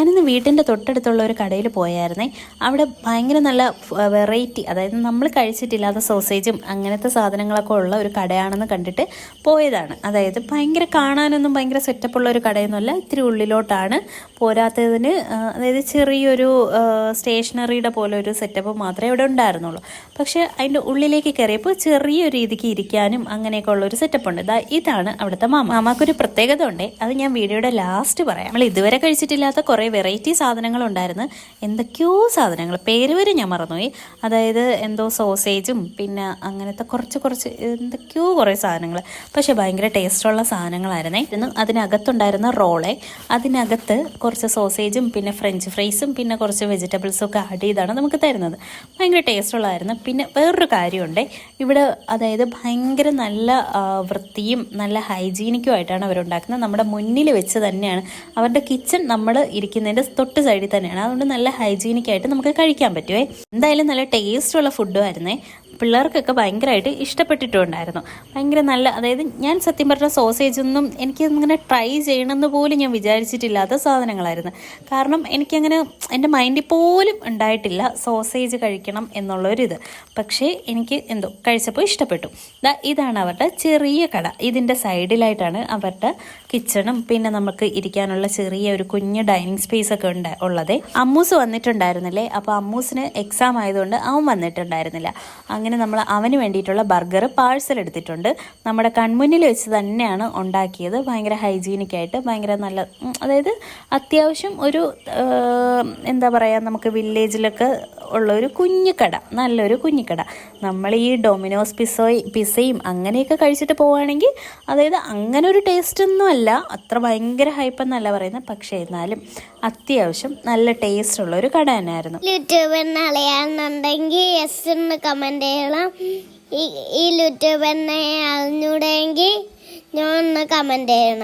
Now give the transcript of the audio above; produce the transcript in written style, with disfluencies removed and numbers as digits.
ഞാനിന്ന് വീട്ടിൻ്റെ തൊട്ടടുത്തുള്ള ഒരു കടയിൽ പോയായിരുന്നേ. അവിടെ ഭയങ്കര നല്ല വെറൈറ്റി, അതായത് നമ്മൾ കഴിച്ചിട്ടില്ലാത്ത സോസേജും അങ്ങനത്തെ സാധനങ്ങളൊക്കെ ഉള്ള ഒരു കടയാണെന്ന് കണ്ടിട്ട് പോയതാണ്. അതായത് ഭയങ്കര കാണാനൊന്നും ഭയങ്കര സെറ്റപ്പുള്ള ഒരു കടയൊന്നുമല്ല, ഇത്തിരി ഉള്ളിലോട്ടാണ്. പോരാത്തതിന് അതായത് ചെറിയൊരു സ്റ്റേഷനറിയുടെ പോലെ ഒരു സെറ്റപ്പ് മാത്രമേ ഇവിടെ ഉണ്ടായിരുന്നുള്ളൂ. പക്ഷേ അതിൻ്റെ ഉള്ളിലേക്ക് കയറിയപ്പോൾ ചെറിയൊരു രീതിക്ക് ഇരിക്കാനും അങ്ങനെയൊക്കെ ഉള്ളൊരു സെറ്റപ്പ് ഉണ്ട്. ഇതാണ് അവിടുത്തെ മാമാക്കൊരു പ്രത്യേകത ഉണ്ട്, അത് ഞാൻ വീഡിയോയുടെ ലാസ്റ്റ് പറയാം. നമ്മൾ ഇതുവരെ കഴിച്ചിട്ടില്ലാത്ത കുറേ വെറൈറ്റി സാധനങ്ങളുണ്ടായിരുന്നു. എന്തൊക്കെയോ സാധനങ്ങൾ, പേര് വരെ ഞാൻ മറന്നുപോയി. അതായത് എന്തോ സോസേജും പിന്നെ അങ്ങനത്തെ കുറച്ച് എന്തൊക്കെയോ കുറേ സാധനങ്ങൾ, പക്ഷേ ഭയങ്കര ടേസ്റ്റുള്ള സാധനങ്ങളായിരുന്നേ. അതിനകത്തുണ്ടായിരുന്ന റോളെ, അതിനകത്ത് കുറച്ച് സോസേജും പിന്നെ ഫ്രഞ്ച് ഫ്രൈസും പിന്നെ കുറച്ച് വെജിറ്റബിൾസും ഒക്കെ ആഡ് ചെയ്താണ് നമുക്ക് തരുന്നത്. ഭയങ്കര ടേസ്റ്റുള്ളതായിരുന്നു. പിന്നെ വേറൊരു കാര്യമുണ്ട് ഇവിടെ, അതായത് ഭയങ്കര നല്ല വൃത്തിയും നല്ല ഹൈജീനിക്കും ആയിട്ടാണ് അവരുണ്ടാക്കുന്നത്. നമ്മുടെ മുന്നിൽ വെച്ച് തന്നെയാണ് അവരുടെ കിച്ചൺ, നമ്മൾ ഇരിക്കുന്നതിൻ്റെ തൊട്ട് സൈഡിൽ തന്നെയാണ്. അതുകൊണ്ട് നല്ല ഹൈജീനിക്കായിട്ട് നമുക്ക് കഴിക്കാൻ പറ്റുമേ. എന്തായാലും നല്ല ടേസ്റ്റുള്ള ഫുഡും ആയിരുന്നേ. പിള്ളേർക്കൊക്കെ ഭയങ്കരമായിട്ട് ഇഷ്ടപ്പെട്ടിട്ടുണ്ടായിരുന്നു. ഭയങ്കര നല്ല, അതായത് ഞാൻ സത്യം പറഞ്ഞ സോസേജൊന്നും എനിക്കിങ്ങനെ ട്രൈ ചെയ്യണമെന്ന് പോലും ഞാൻ വിചാരിച്ചിട്ടില്ലാത്ത സാധനങ്ങളായിരുന്നു. കാരണം എനിക്കങ്ങനെ എൻ്റെ മൈൻഡിൽ പോലും ഉണ്ടായിട്ടില്ല സോസേജ് കഴിക്കണം എന്നുള്ളൊരിത്. പക്ഷേ എനിക്ക് എന്തോ കഴിച്ചപ്പോൾ ഇഷ്ടപ്പെട്ടു. ഇതാണ് അവരുടെ ചെറിയ കട. ഇതിൻ്റെ സൈഡിലായിട്ടാണ് അവരുടെ കിച്ചണും പിന്നെ നമുക്ക് ഇരിക്കാനുള്ള ചെറിയ ഒരു കുഞ്ഞ് ഡൈനിങ് സ്പേസ് ഒക്കെ ഉള്ളത്. അമ്മൂസ് വന്നിട്ടുണ്ടായിരുന്നില്ലേ, അപ്പോൾ അമ്മൂസിന് എക്സാം ആയതുകൊണ്ട് അവൻ വന്നിട്ടുണ്ടായിരുന്നില്ല. അങ്ങനെ നമ്മൾ അവന് വേണ്ടിയിട്ടുള്ള ബർഗർ പാഴ്സൽ എടുത്തിട്ടുണ്ട്. നമ്മുടെ കൺമുന്നിൽ വെച്ച് തന്നെയാണ് ഉണ്ടാക്കിയത്. ഭയങ്കര ഹൈജീനിക്കായിട്ട് ഭയങ്കര നല്ല, അതായത് അത്യാവശ്യം ഒരു എന്താ പറയുക, നമുക്ക് വില്ലേജിലൊക്കെ ഉള്ള ഒരു കുഞ്ഞിക്കട, നല്ലൊരു കുഞ്ഞിക്കട. നമ്മൾ ഈ ഡൊമിനോസ് പിസയും അങ്ങനെയൊക്കെ കഴിച്ചിട്ട് പോവുകയാണെങ്കിൽ, അതായത് അങ്ങനെ ഒരു ടേസ്റ്റൊന്നും അല്ല, അത്ര ഭയങ്കര ഹൈപ്പെന്നല്ല പറയുന്നത്, പക്ഷേ എന്നാലും അത്യാവശ്യം നല്ല ടേസ്റ്റ് ഉള്ള ഒരു കട തന്നെയായിരുന്നു. യൂട്യൂബിൽ അറിയാവുന്നുണ്ടെങ്കിൽ യെസ് എന്ന് കമന്റ് ചെയ്യണം. ഈ യൂട്യൂബിനെ അറിഞ്ഞൂടെങ്കിൽ ഞാൻ ഒന്ന് കമന്റ് ചെയ്യണം.